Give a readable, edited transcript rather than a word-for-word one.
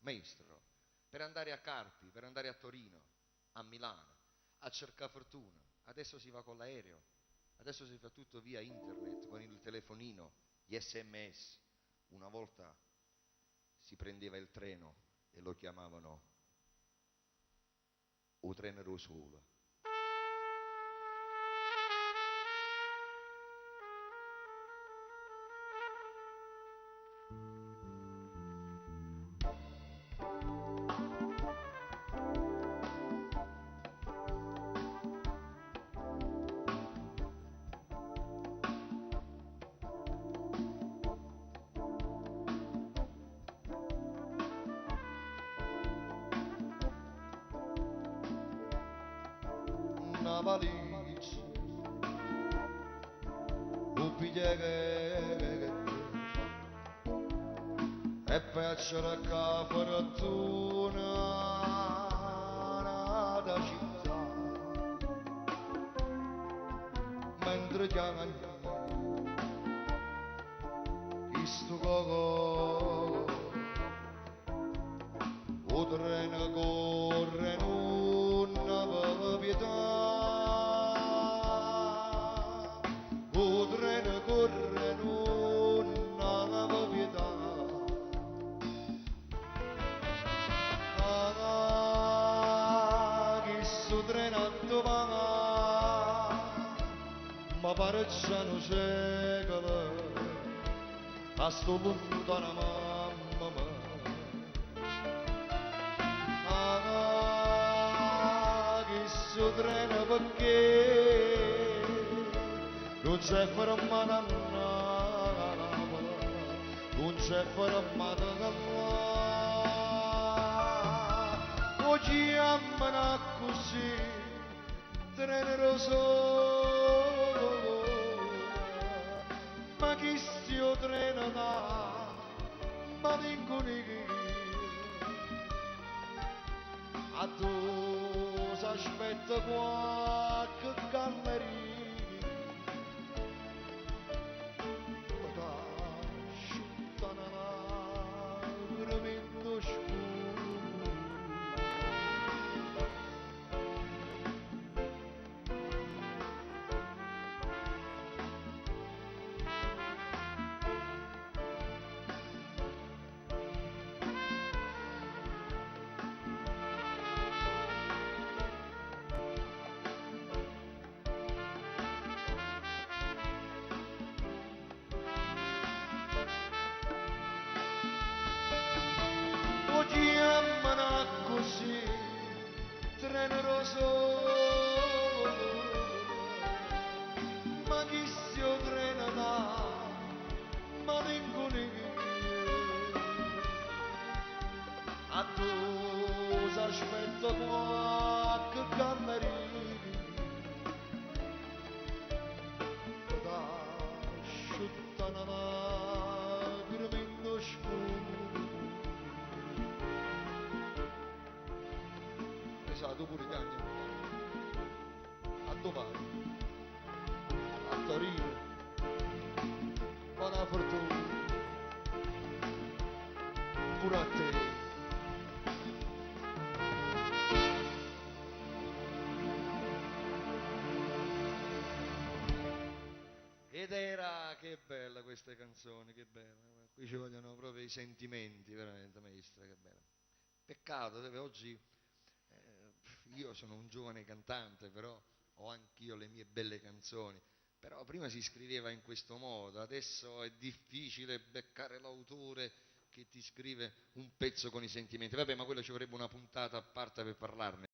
maestro, per andare a Carpi, per andare a Torino, a Milano, a cercare fortuna. Adesso si va con l'aereo, adesso si fa tutto via internet, con il telefonino, gli SMS. Una volta si prendeva il treno e lo chiamavano o treno Rosolo. Una valigia, un pigliere e per cercare fortuna da città, mentre chiamano questo coco, o treno corre non aveva pietà. Corre non aveva pietà, che sto treno va, ma pare c'è un secolo, a sto punto una mamma che sto treno perché non c'è fermata non c'è fermata oggi ammana così treneroso ma chi stia treno da ma vincono a tu s'aspetta qualche galleria oggi ammana così treneroso ma chi si trena da malinconi a tu s'aspetta qualche galleria da asciutta una lacrima in lo scuro. Tu pure Cagna, a domani, a Torino, buona fortuna, pure a te. Ed era, che bella queste canzoni, che bella, qui ci vogliono proprio i sentimenti, veramente maestra, che bella. Peccato, dove oggi... io sono un giovane cantante, però ho anch'io le mie belle canzoni, però prima si scriveva in questo modo, adesso è difficile beccare l'autore che ti scrive un pezzo con i sentimenti. Vabbè, ma quello ci vorrebbe una puntata a parte per parlarne.